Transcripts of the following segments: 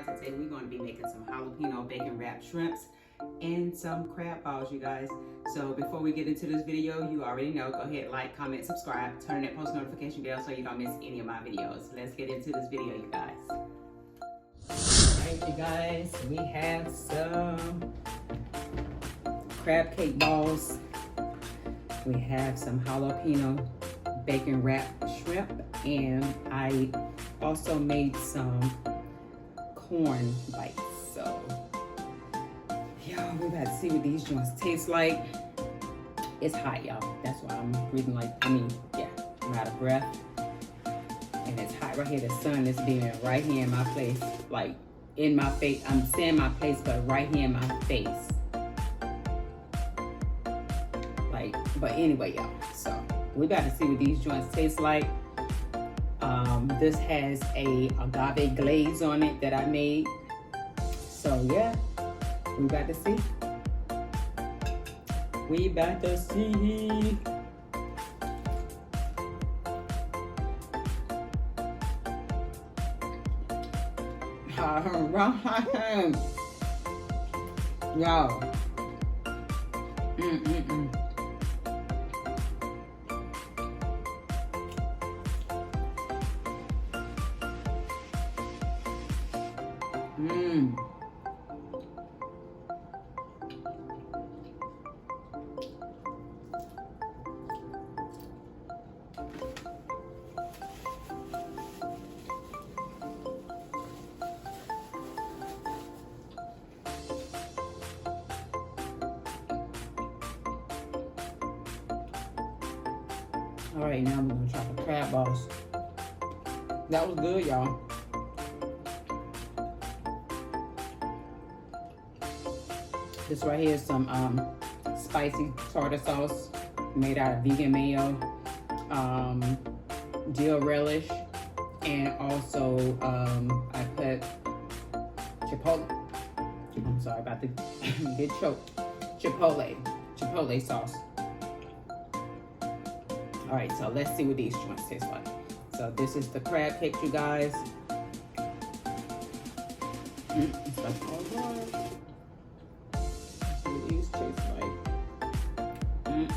y'all. Today we're going to be making some jalapeno bacon wrapped shrimps and some crab balls, you guys. So before we get into this video, you already know, go ahead, like, comment, subscribe, turn that post notification bell so you don't miss any of my videos. Let's get into this video, you guys. Alright, you guys, we have some crab cake balls. We have some jalapeno bacon wrapped shrimp, and I also made some corn bites. So y'all, we about to see what these joints taste like. It's hot, y'all. That's why I'm breathing like, I'm out of breath. And it's hot right here. The sun is beaming right here in my face, like in my face. I'm saying my face, but right here in my face. Like, but anyway, y'all. So we about to see what these joints taste like. This has a agave glaze on it that I made. So yeah, we about to see. We about to see. Yo. All right, now we're gonna try the crab balls. That was good, y'all. This right here is some spicy tartar sauce made out of vegan mayo, dill relish, and also I put chipotle. I'm sorry about the get choked. Chipotle sauce. All right, so let's see what these joints taste like. So this is the crab cake, you guys. It's like all right. Let's see what these taste like.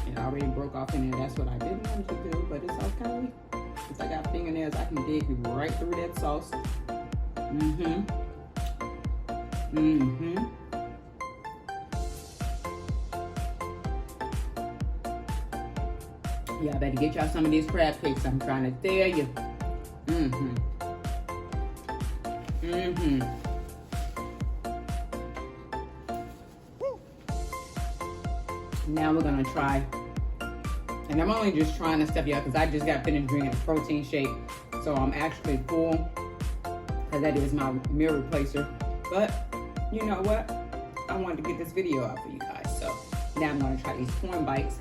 It already broke off in there. That's what I didn't want to do, but it's okay. Since I got fingernails, I can dig right through that sauce. Y'all better get y'all some of these crab cakes. I'm trying to tell you. Now we're gonna try, and I'm only just trying this stuff, y'all, because I just got finished drinking a protein shake, so I'm actually full, because that is my meal replacer. But you know what? I wanted to get this video out for you guys, so now I'm gonna try these corn bites.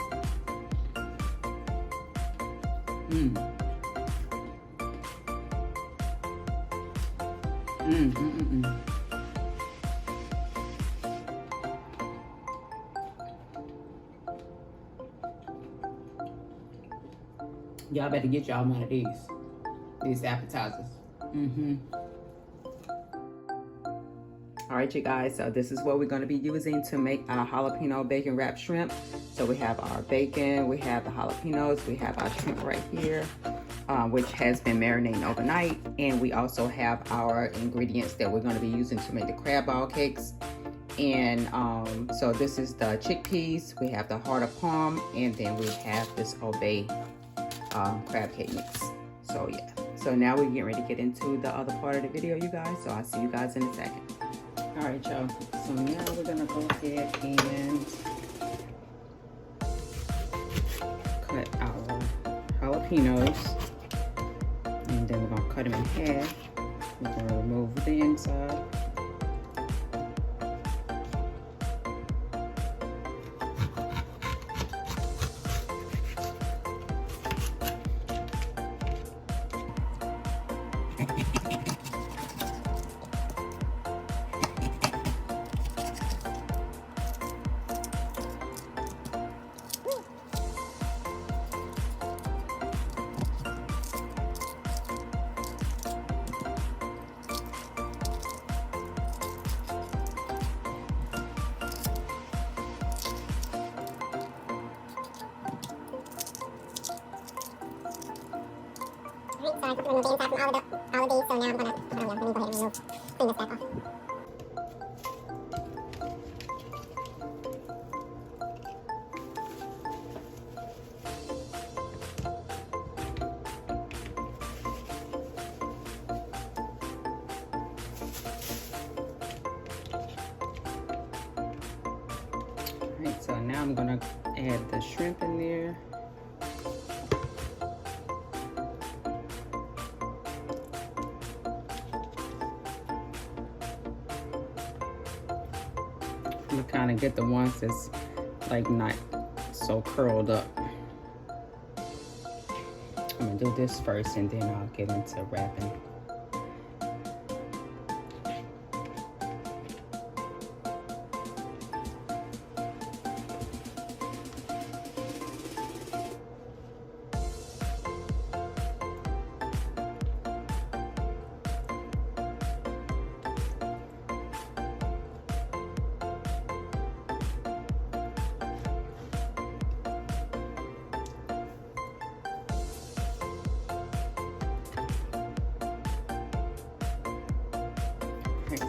Y'all better get y'all one of these appetizers. All right, you guys, so this is what we're going to be using to make our jalapeno bacon wrapped shrimp. So we have our bacon, we have the jalapenos, we have our shrimp right here, which has been marinating overnight. And we also have our ingredients that we're going to be using to make the crab ball cakes. And so this is the chickpeas, we have the heart of palm, and then we have this obey crab cake mix. So yeah, so now we're getting ready to get into the other part of the video, you guys. So I'll see you guys in a second. All right, y'all. So now we're gonna go ahead and cut our jalapenos, and then we're gonna cut them in half. We're gonna remove the inside. Alright, so now I'm gonna add the shrimp in there. I'm gonna kind of get the ones that's like not so curled up. I'm gonna do this first and then I'll get into wrapping.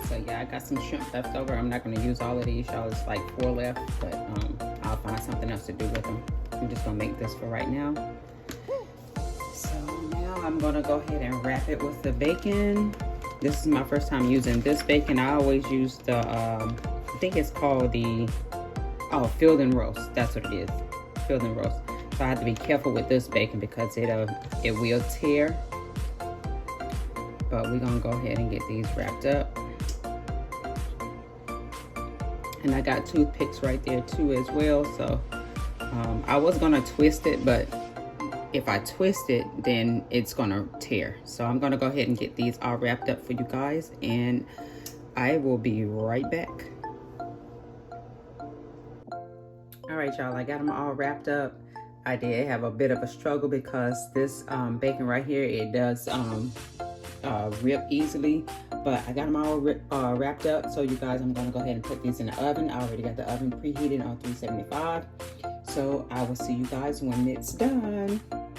So yeah, I got some shrimp left over. I'm not going to use all of these, y'all. It's like 4 left, but I'll find something else to do with them. I'm just going to make this for right now. So now I'm going to go ahead and wrap it with the bacon. This is my first time using this bacon. I always use the, I think it's called the, filled and roast. That's what it is, filled and roast. So I have to be careful with this bacon because it will tear. But we're going to go ahead and get these wrapped up. And I got toothpicks right there too as well. So I was gonna twist it, but if I twist it, then it's gonna tear. So I'm gonna go ahead and get these all wrapped up for you guys, and I will be right back. All right, y'all, I got them all wrapped up. I did have a bit of a struggle because this bacon right here, it does rip easily. But I got them all wrapped up. So you guys, I'm gonna go ahead and put these in the oven. I already got the oven preheated on 375. So I will see you guys when it's done. All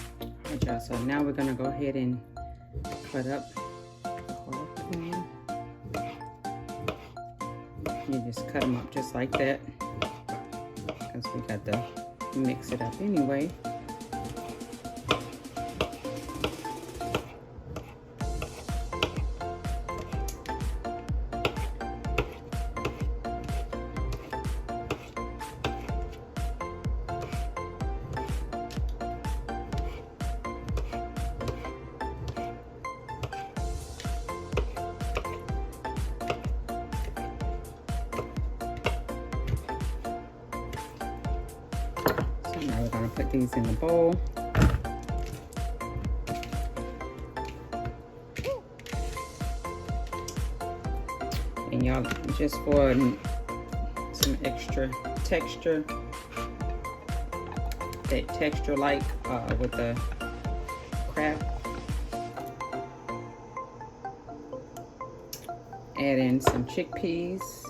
right, y'all, so now we're gonna go ahead and cut up the quarter pan. You just cut them up just like that, because we got to mix it up anyway. Now we're gonna put these in the bowl. And y'all, just for some extra texture, that texture like with the crab, add in some chickpeas.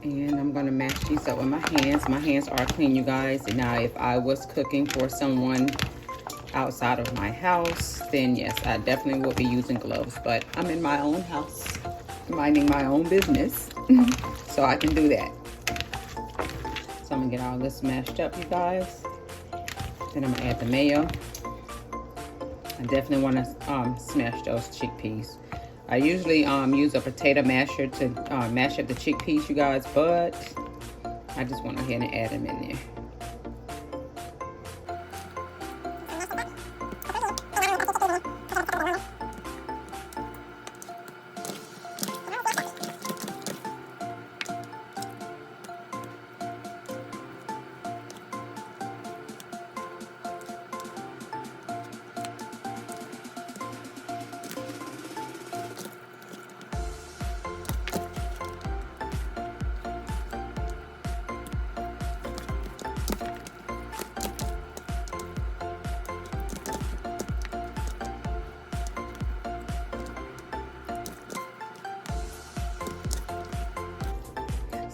And I'm gonna mash these up with my hands. My hands are clean, you guys. And now, if I was cooking for someone outside of my house, then yes, I definitely would be using gloves. But I'm in my own house, minding my own business, so I can do that. So I'm gonna get all this mashed up, you guys. Then I'm gonna add the mayo. I definitely wanna smash those chickpeas. I usually use a potato masher to mash up the chickpeas, you guys, but I just went ahead and add them in there.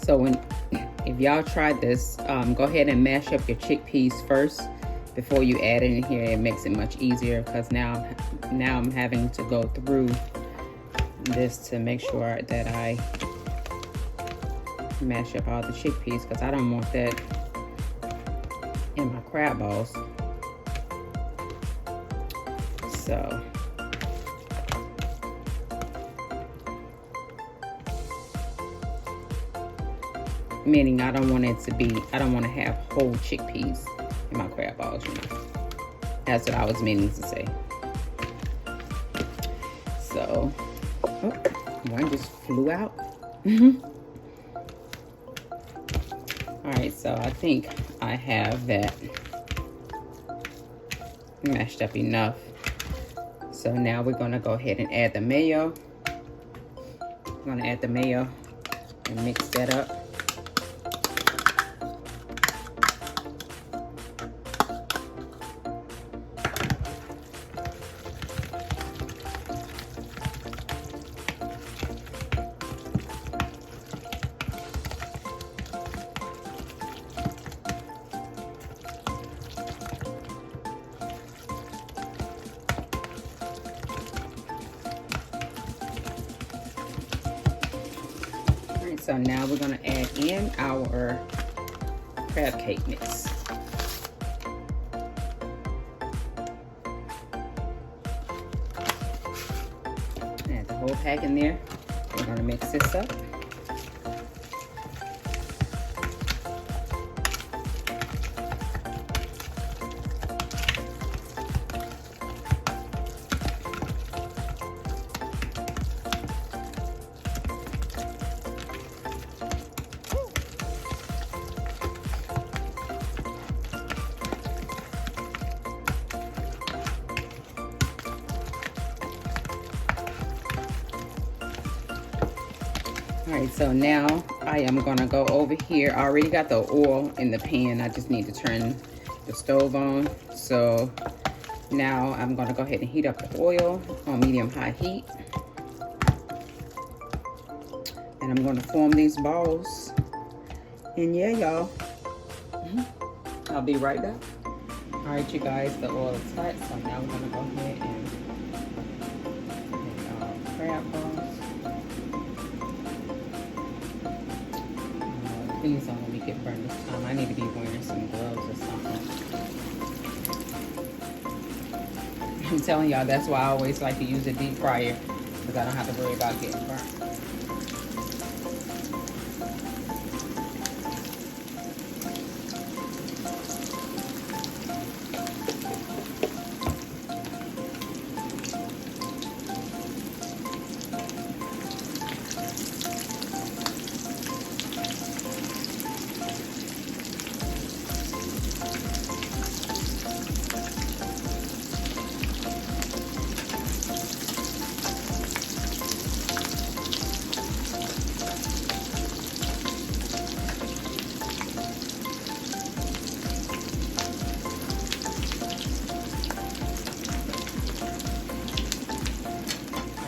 So if y'all tried this, go ahead and mash up your chickpeas first, before you add it in here, it makes it much easier, because now I'm having to go through this to make sure that I mash up all the chickpeas, because I don't want that in my crab balls. So meaning I don't want to have whole chickpeas in my crab balls, you know. That's what I was meaning to say. So, oh, one just flew out. All right, so I think I have that mashed up enough. So now we're gonna go ahead and add the mayo. I'm gonna add the mayo and mix that up. So now we're going to add in our crab cake mix. Add the whole pack in there. We're going to mix this up. All right, so now I am gonna go over here. I already got the oil in the pan. I just need to turn the stove on. So now I'm gonna go ahead and heat up the oil on medium-high heat. And I'm gonna form these balls. And yeah, y'all, I'll be right back. All right, you guys, the oil is hot. So now we're gonna go ahead and make our crab balls. Please don't let me get burned this time. I need to be wearing some gloves or something. I'm telling y'all, that's why I always like to use a deep fryer, because I don't have to worry about getting burnt.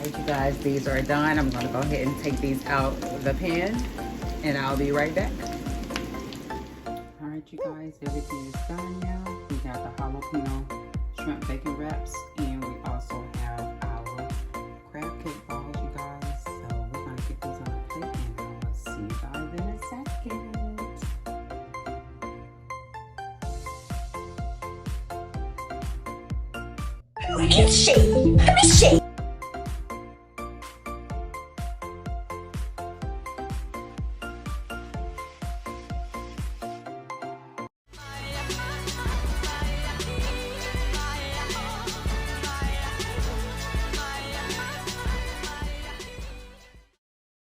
You guys, these are done. I'm going to go ahead and take these out of the pan, and I'll be right back. All right, you guys, everything is done now. We got the jalapeno shrimp bacon wraps, and we also have our crab cake balls, you guys. So we're going to get these on a plate, and I'll see you guys in a second. Let me see.